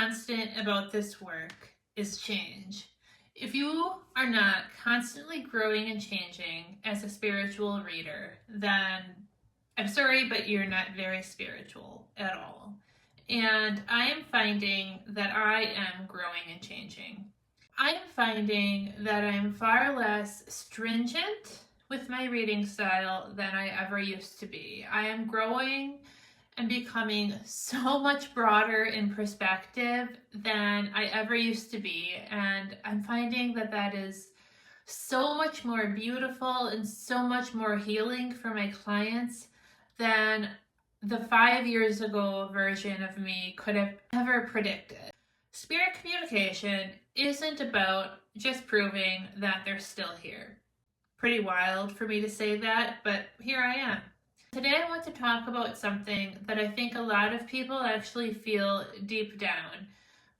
constant about this work is change. If you are not constantly growing and changing as a spiritual reader, then I'm sorry, but you're not very spiritual at all. And I am finding that I am growing and changing. I am finding that I'm far less stringent with my reading style than I ever used to be. I am growing and becoming so much broader in perspective than I ever used to be. And I'm finding that that is so much more beautiful and so much more healing for my clients than the 5 years ago version of me could have ever predicted. Spirit communication isn't about just proving that they're still here. Pretty wild for me to say that, but here I am. Today I want to talk about something that I think a lot of people actually feel deep down,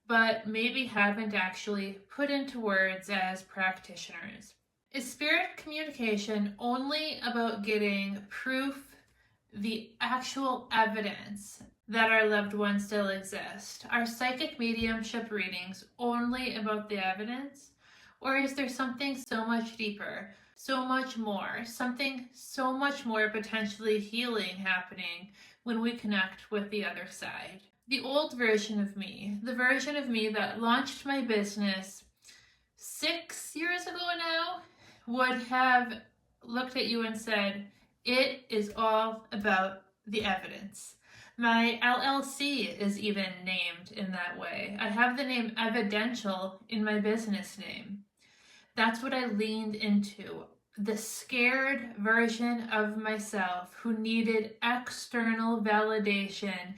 but maybe haven't actually put into words as practitioners. Is spirit communication only about getting proof, the actual evidence that our loved ones still exist? Are psychic mediumship readings only about the evidence? Or is there something so much deeper, so much more, something so much more potentially healing happening when we connect with the other side? The old version of me, the version of me that launched my business 6 years ago now, would have looked at you and said, it is all about the evidence. My LLC is even named in that way. I have the name Evidential in my business name. That's what I leaned into. The scared version of myself who needed external validation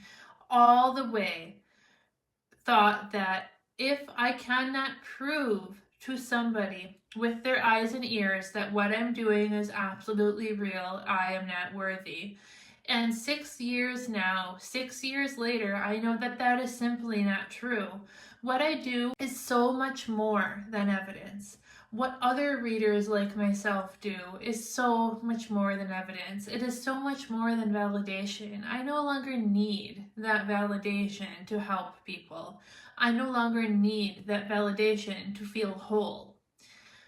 all the way thought that if I cannot prove to somebody with their eyes and ears that what I'm doing is absolutely real, I am not worthy. And 6 years now, 6 years later, I know that that is simply not true. What I do is so much more than evidence. What other readers like myself do is so much more than evidence. It is so much more than validation. I no longer need that validation to help people. I no longer need that validation to feel whole.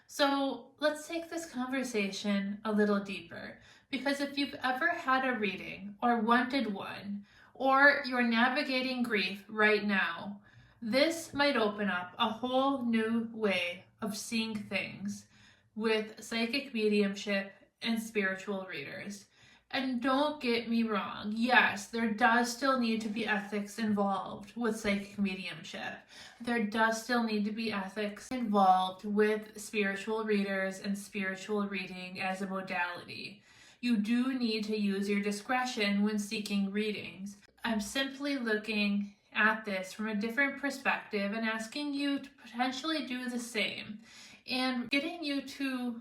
So let's take this conversation a little deeper, because if you've ever had a reading or wanted one, or you're navigating grief right now, this might open up a whole new way of seeing things with psychic mediumship and spiritual readers. And don't get me wrong, yes, there does still need to be ethics involved with psychic mediumship. There does still need to be ethics involved with spiritual readers and spiritual reading as a modality. You do need to use your discretion when seeking readings. I'm simply looking at this from a different perspective and asking you to potentially do the same, and getting you to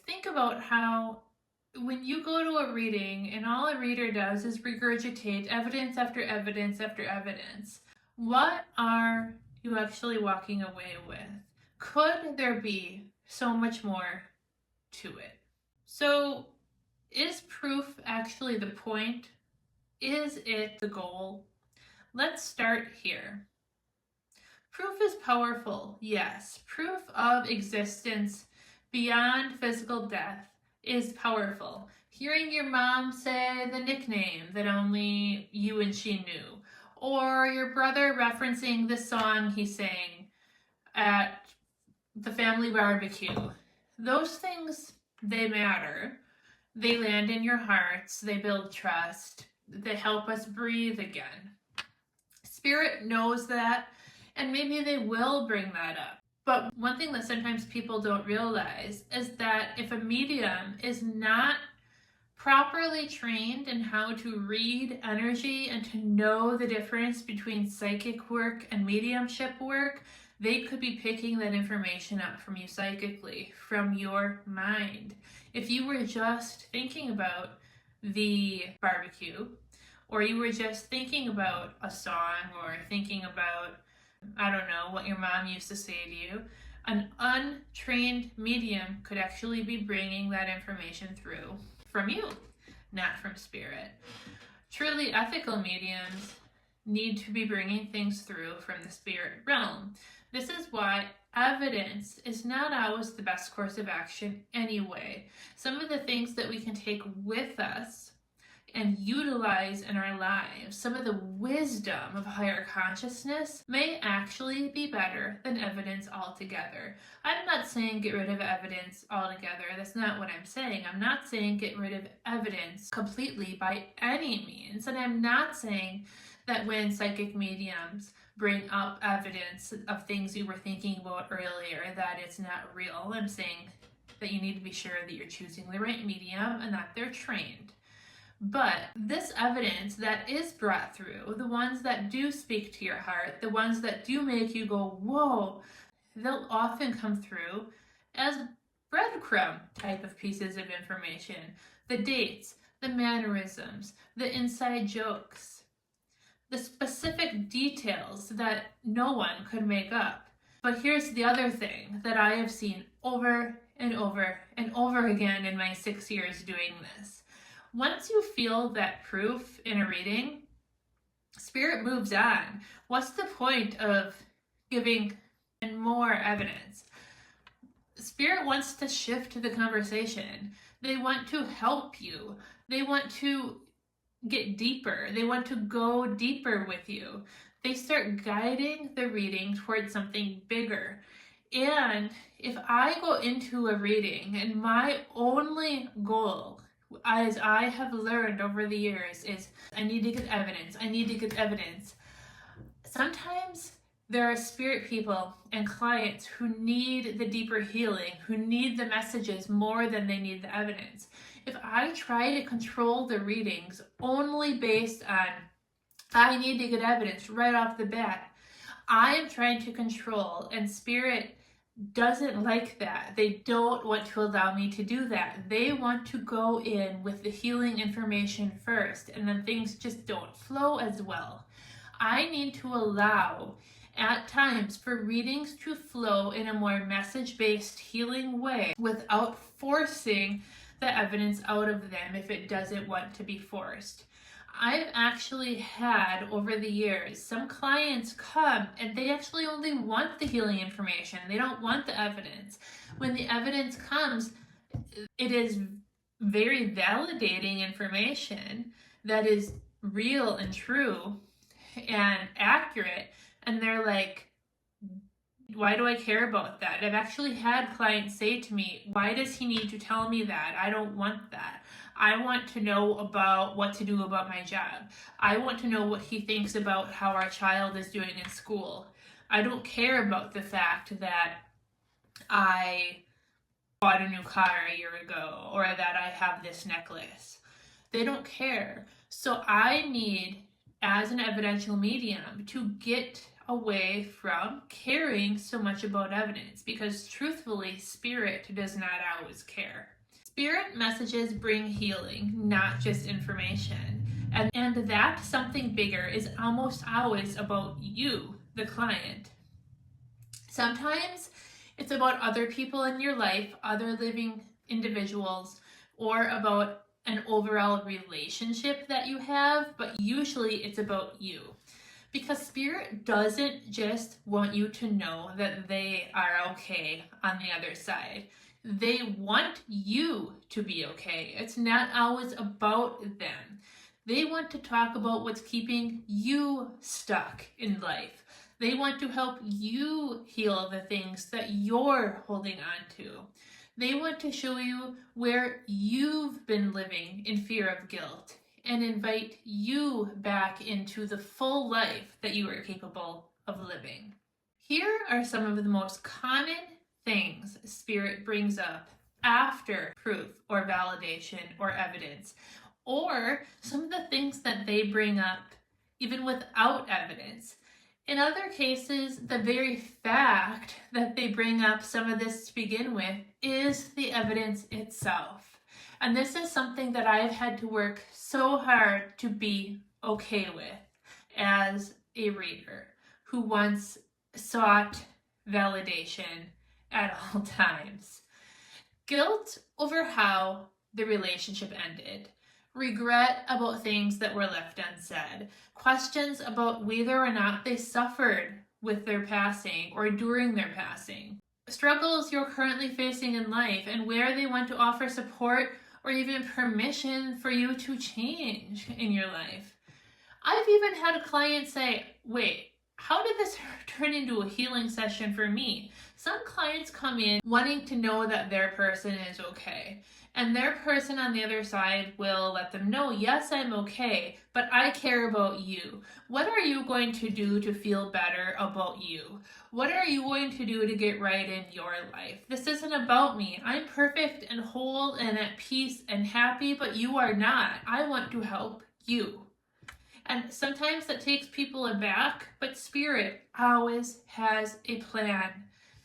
think about how when you go to a reading and all a reader does is regurgitate evidence after evidence after evidence, what are you actually walking away with? Could there be so much more to it? So is proof actually the point? Is it the goal? Let's start here. Proof is powerful, yes. Proof of existence beyond physical death is powerful. Hearing your mom say the nickname that only you and she knew, or your brother referencing the song he sang at the family barbecue. Those things, they matter. They land in your hearts, they build trust, they help us breathe again. Spirit knows that, and maybe they will bring that up. But one thing that sometimes people don't realize is that if a medium is not properly trained in how to read energy and to know the difference between psychic work and mediumship work, they could be picking that information up from you psychically, from your mind. If you were just thinking about the barbecue, or you were just thinking about a song, or thinking about, I don't know, what your mom used to say to you, an untrained medium could actually be bringing that information through from you, not from spirit. Truly ethical mediums need to be bringing things through from the spirit realm. This is why evidence is not always the best course of action anyway. Some of the things that we can take with us and utilize in our lives, some of the wisdom of higher consciousness, may actually be better than evidence altogether. I'm not saying get rid of evidence altogether. That's not what I'm saying. I'm not saying get rid of evidence completely by any means. And I'm not saying that when psychic mediums bring up evidence of things you were thinking about earlier, that it's not real. I'm saying that you need to be sure that you're choosing the right medium and that they're trained. But this evidence that is brought through, the ones that do speak to your heart, the ones that do make you go, whoa, they'll often come through as breadcrumb type of pieces of information. The dates, the mannerisms, the inside jokes, the specific details that no one could make up. But here's the other thing that I have seen over and over and over again in my 6 years doing this. Once you feel that proof in a reading, spirit moves on. What's the point of giving more evidence? Spirit wants to shift the conversation. They want to help you. They want to get deeper. They want to go deeper with you. They start guiding the reading towards something bigger. And if I go into a reading and my only goal, as I have learned over the years, is I need to get evidence. I need to get evidence. Sometimes there are spirit people and clients who need the deeper healing, who need the messages more than they need the evidence. If I try to control the readings only based on I need to get evidence right off the bat, I am trying to control, and spirit doesn't like that. They don't want to allow me to do that. They want to go in with the healing information first, and then things just don't flow as well. I need to allow at times for readings to flow in a more message-based healing way without forcing the evidence out of them if it doesn't want to be forced. I've actually had, over the years, some clients come and they actually only want the healing information. They don't want the evidence. When the evidence comes, it is very validating information that is real and true and accurate. And they're like, why do I care about that? I've actually had clients say to me, why does he need to tell me that? I don't want that. I want to know about what to do about my job. I want to know what he thinks about how our child is doing in school. I don't care about the fact that I bought a new car a year ago or that I have this necklace. They don't care. So I need, as an evidential medium, to get away from caring so much about evidence, because truthfully, spirit does not always care. Spirit messages bring healing, not just information. And that something bigger is almost always about you, the client. Sometimes it's about other people in your life, other living individuals, or about an overall relationship that you have, but usually it's about you. Because spirit doesn't just want you to know that they are okay on the other side. They want you to be okay. It's not always about them. They want to talk about what's keeping you stuck in life. They want to help you heal the things that you're holding on to. They want to show you where you've been living in fear of guilt and invite you back into the full life that you are capable of living. Here are some of the most common things spirit brings up after proof or validation or evidence, or some of the things that they bring up even without evidence. In other cases, the very fact that they bring up some of this to begin with is the evidence itself. And this is something that I've had to work so hard to be okay with as a reader who once sought validation at all times. Guilt over how the relationship ended, regret about things that were left unsaid, questions about whether or not they suffered with their passing or during their passing, struggles you're currently facing in life and where they want to offer support or even permission for you to change in your life. I've even had a client say, wait, how did this turn into a healing session for me? Some clients come in wanting to know that their person is okay. And their person on the other side will let them know, yes, I'm okay, but I care about you. What are you going to do to feel better about you? What are you going to do to get right in your life? This isn't about me. I'm perfect and whole and at peace and happy, but you are not. I want to help you. And sometimes that takes people aback, but Spirit always has a plan.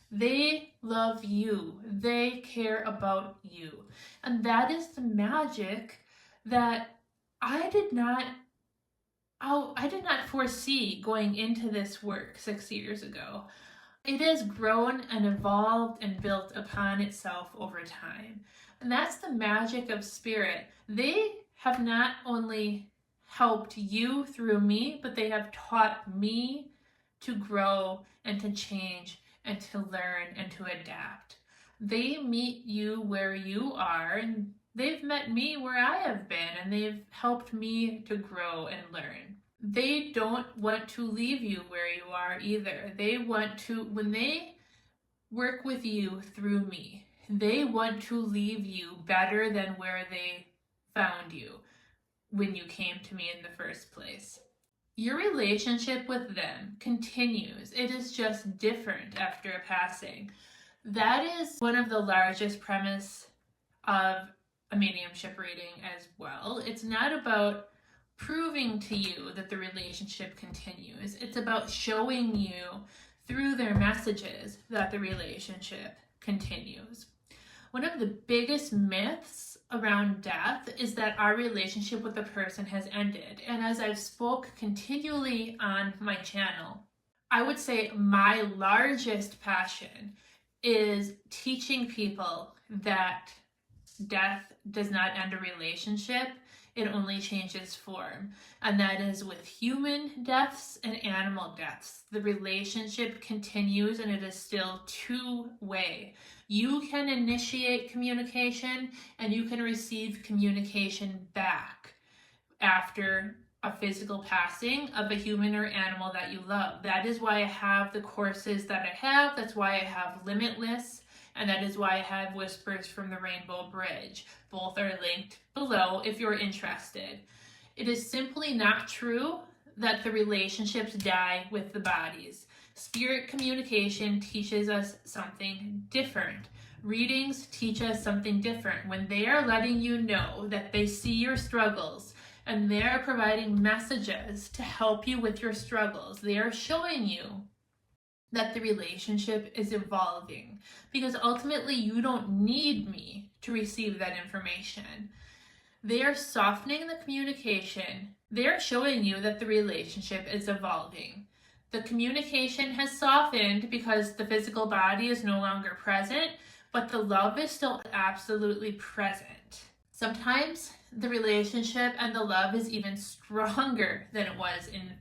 They love you. They care about you. And that is the magic that I did not foresee going into this work 6 years ago. It has grown and evolved and built upon itself over time. And that's the magic of Spirit. They have not only helped you through me, but they have taught me to grow and to change and to learn and to adapt. They meet you where you are, and they've met me where I have been, and they've helped me to grow and learn. They don't want to leave you where you are either. They want to, when they work with you through me, they want to leave you better than where they found you when you came to me in the first place. Your relationship with them continues. It is just different after a passing. That is one of the largest premise of a mediumship reading as well. It's not about proving to you that the relationship continues. It's about showing you through their messages that the relationship continues. One of the biggest myths around death is that our relationship with the person has ended. And as I've spoke continually on my channel, I would say my largest passion is teaching people that death does not end a relationship. It only changes form. And that is with human deaths and animal deaths. The relationship continues and it is still two-way. You can initiate communication and you can receive communication back after a physical passing of a human or animal that you love. That is why I have the courses that I have. That's why I have Limitless. And that is why I have Whispers from the Rainbow Bridge. Both are linked below if you're interested. It is simply not true that the relationships die with the bodies. Spirit communication teaches us something different. Readings teach us something different. When they are letting you know that they see your struggles and they are providing messages to help you with your struggles, they are showing you that the relationship is evolving, because ultimately you don't need me to receive that information. They are softening the communication. They are showing you that the relationship is evolving. The communication has softened because the physical body is no longer present, but the love is still absolutely present. Sometimes the relationship and the love is even stronger than it was in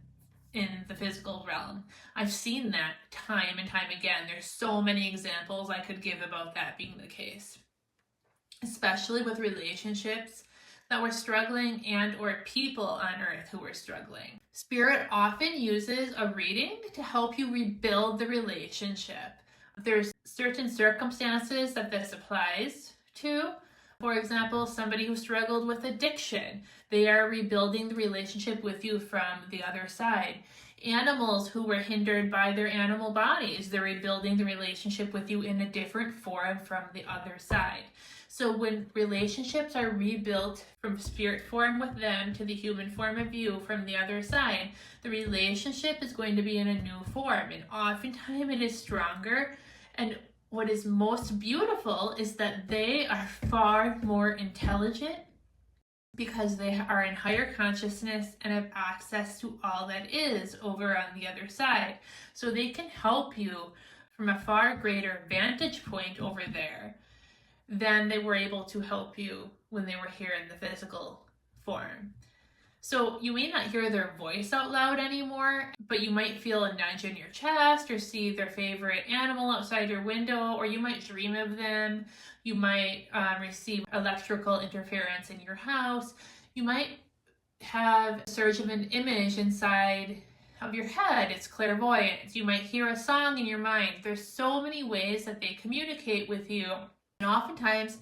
the physical realm. I've seen that time and time again. There's so many examples I could give about that being the case, especially with relationships that were struggling and or people on earth who were struggling. Spirit often uses a reading to help you rebuild the relationship. There's certain circumstances that this applies to. For example, somebody who struggled with addiction, they are rebuilding the relationship with you from the other side. Animals who were hindered by their animal bodies, they're rebuilding the relationship with you in a different form from the other side. So when relationships are rebuilt from spirit form with them to the human form of you from the other side, the relationship is going to be in a new form, and oftentimes it is stronger. And what is most beautiful is that they are far more intelligent because they are in higher consciousness and have access to all that is over on the other side. So they can help you from a far greater vantage point over there than they were able to help you when they were here in the physical form. So you may not hear their voice out loud anymore, but you might feel a nudge in your chest or see their favorite animal outside your window, or you might dream of them. You might receive electrical interference in your house. You might have a surge of an image inside of your head. It's clairvoyance. You might hear a song in your mind. There's so many ways that they communicate with you. And oftentimes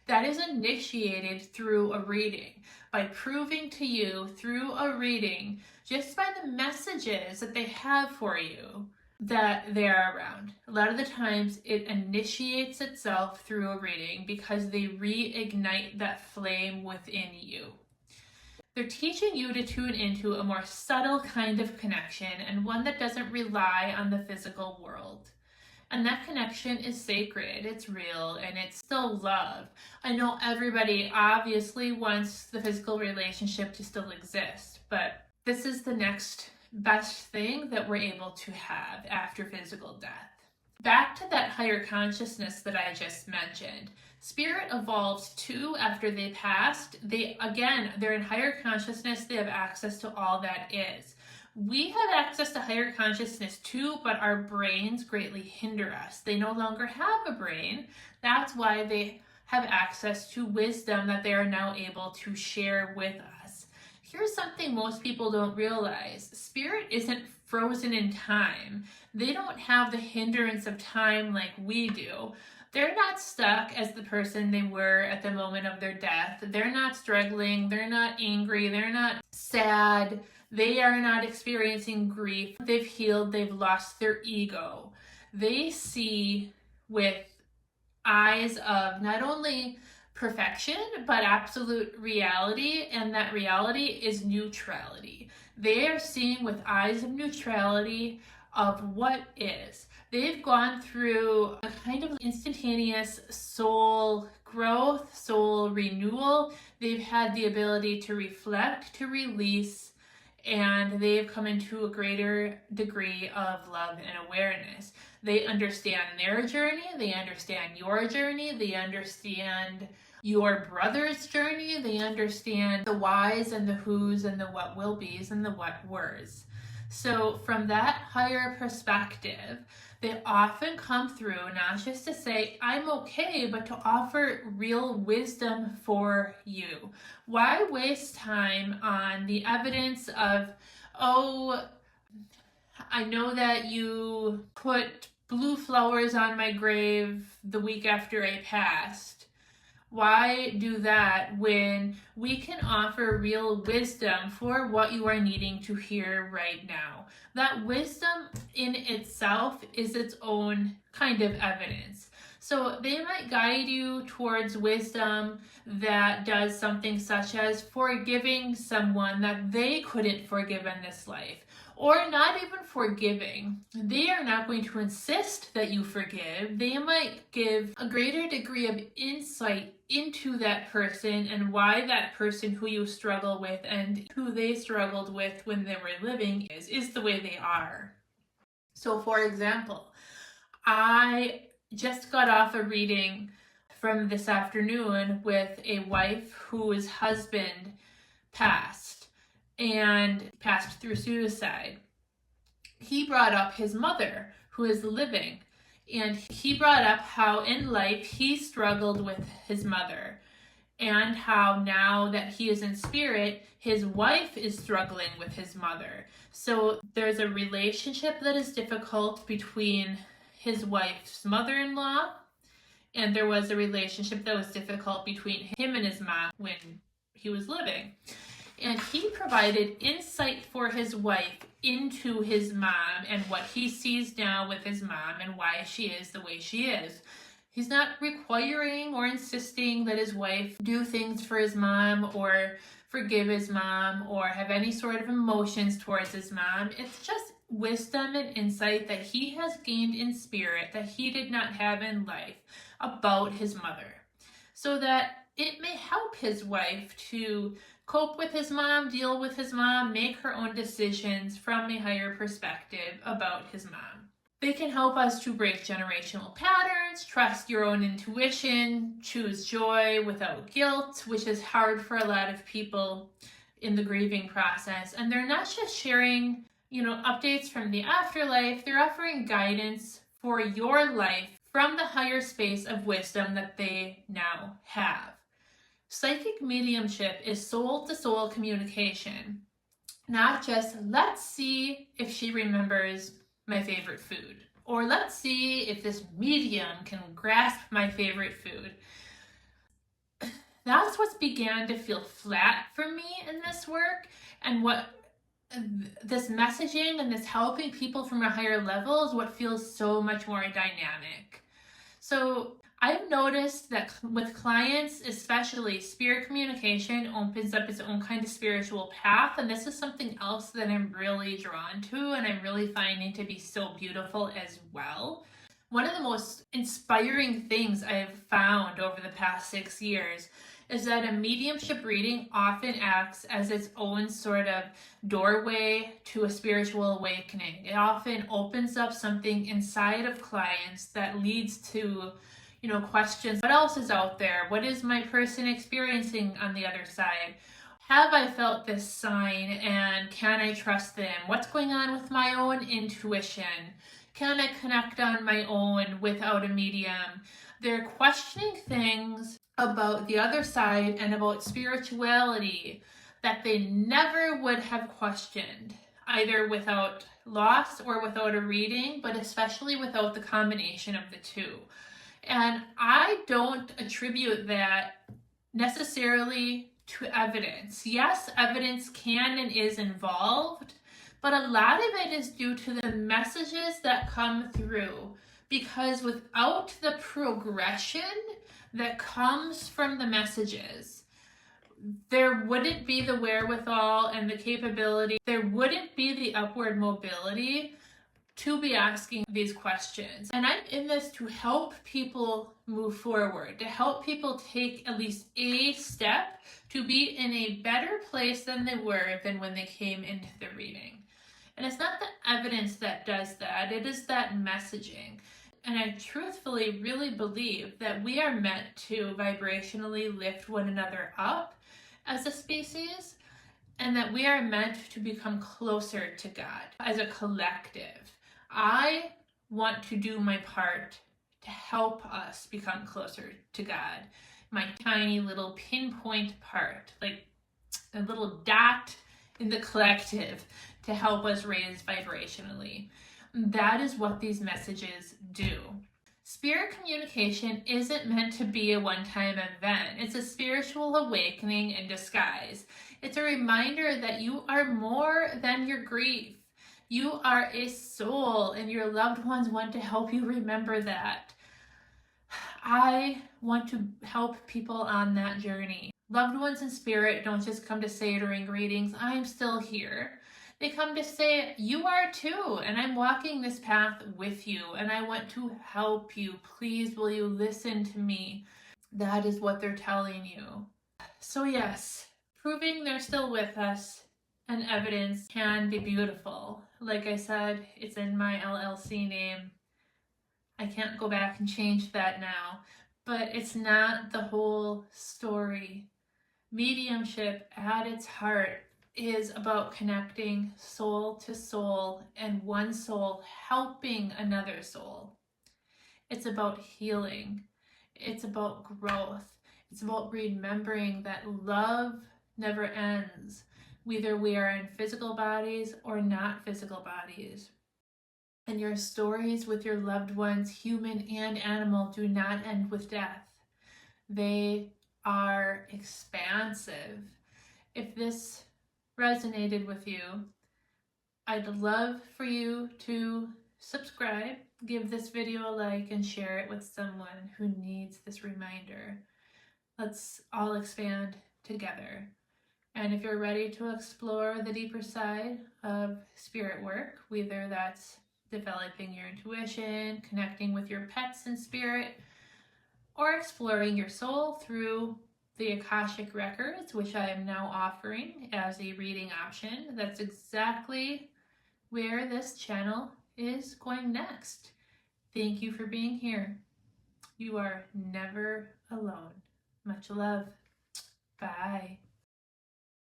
that is initiated through a reading, by proving to you through a reading, just by the messages that they have for you, that they are around. A lot of the times it initiates itself through a reading because they reignite that flame within you. They're teaching you to tune into a more subtle kind of connection, and one that doesn't rely on the physical world. And that connection is sacred, it's real, and it's still love. I know everybody obviously wants the physical relationship to still exist, but this is the next best thing that we're able to have after physical death. Back to that higher consciousness that I just mentioned. Spirit evolved too after they passed. They're in higher consciousness. They have access to all that is. We have access to higher consciousness too, but our brains greatly hinder us. They no longer have a brain. That's why they have access to wisdom that they are now able to share with us. Here's something most people don't realize. Spirit isn't frozen in time. They don't have the hindrance of time like we do. They're not stuck as the person they were at the moment of their death. They're not struggling. They're not angry. They're not sad. They are not experiencing grief. They've healed. They've lost their ego. They see with eyes of not only perfection, but absolute reality, and that reality is neutrality. They are seeing with eyes of neutrality of what is. They've gone through a kind of instantaneous soul growth, soul renewal. They've had the ability to reflect, to release, and they've come into a greater degree of love and awareness. They understand their journey, they understand your journey, they understand your brother's journey, they understand the whys and the whos and the what will be's and the what were's. So from that higher perspective, they often come through not just to say, I'm okay, but to offer real wisdom for you. Why waste time on the evidence of, oh, I know that you put blue flowers on my grave the week after I passed. Why do that when we can offer real wisdom for what you are needing to hear right now? That wisdom in itself is its own kind of evidence. So they might guide you towards wisdom that does something such as forgiving someone that they couldn't forgive in this life. Or not even forgiving. They are not going to insist that you forgive. They might give a greater degree of insight into that person and why that person who you struggle with and who they struggled with when they were living is the way they are. So for example, I just got off a reading from this afternoon with a wife whose husband passed through suicide. He brought up his mother, who is living, and he brought up how in life he struggled with his mother, and how now that he is in spirit, his wife is struggling with his mother. So there's a relationship that is difficult between his wife's mother-in-law, and there was a relationship that was difficult between him and his mom when he was living. And he provided insight for his wife into his mom and what he sees now with his mom and why she is the way she is. He's not requiring or insisting that his wife do things for his mom or forgive his mom or have any sort of emotions towards his mom. It's just wisdom and insight that he has gained in spirit that he did not have in life about his mother, so that it may help his wife to cope with his mom, deal with his mom, make her own decisions from a higher perspective about his mom. They can help us to break generational patterns, trust your own intuition, choose joy without guilt, which is hard for a lot of people in the grieving process. And they're not just sharing, updates from the afterlife, they're offering guidance for your life from the higher space of wisdom that they now have. Psychic mediumship is soul-to-soul communication, not just let's see if she remembers my favorite food, or let's see if this medium can grasp my favorite food. That's what's began to feel flat for me in this work, and what this messaging and this helping people from a higher level is what feels so much more dynamic. So I've noticed that with clients, especially, spirit communication opens up its own kind of spiritual path, and this is something else that I'm really drawn to and I'm really finding to be so beautiful as well. One of the most inspiring things I've found over the past 6 years is that a mediumship reading often acts as its own sort of doorway to a spiritual awakening. It often opens up something inside of clients that leads to questions. What else is out there? What is my person experiencing on the other side? Have I felt this sign, and can I trust them? What's going on with my own intuition? Can I connect on my own without a medium? They're questioning things about the other side and about spirituality that they never would have questioned, either without loss or without a reading, but especially without the combination of the two. And I don't attribute that necessarily to evidence. Yes, evidence can and is involved, but a lot of it is due to the messages that come through. Because without the progression that comes from the messages, there wouldn't be the wherewithal and the capability, there wouldn't be the upward mobility to be asking these questions. And I'm in this to help people move forward, to help people take at least a step to be in a better place than they were than when they came into the reading. And it's not the evidence that does that, it is that messaging. And I truthfully really believe that we are meant to vibrationally lift one another up as a species, and that we are meant to become closer to God as a collective. I want to do my part to help us become closer to God. My tiny little pinpoint part, like a little dot in the collective, to help us raise vibrationally. That is what these messages do. Spirit communication isn't meant to be a one-time event. It's a spiritual awakening in disguise. It's a reminder that you are more than your grief. You are a soul, and your loved ones want to help you remember that. I want to help people on that journey. Loved ones in spirit don't just come to say during readings, I'm still here. They come to say, you are too, and I'm walking this path with you, and I want to help you. Please, will you listen to me? That is what they're telling you. So yes, proving they're still with us and evidence can be beautiful. Like I said, it's in my LLC name. I can't go back and change that now, but it's not the whole story. Mediumship at its heart is about connecting soul to soul and one soul helping another soul. It's about healing. It's about growth. It's about remembering that love never ends, whether we are in physical bodies or not physical bodies. And your stories with your loved ones, human and animal, do not end with death. They are expansive. If this resonated with you, I'd love for you to subscribe, give this video a like, and share it with someone who needs this reminder. Let's all expand together. And if you're ready to explore the deeper side of spirit work, whether that's developing your intuition, connecting with your pets in spirit, or exploring your soul through the Akashic Records, which I am now offering as a reading option, that's exactly where this channel is going next. Thank you for being here. You are never alone. Much love. Bye.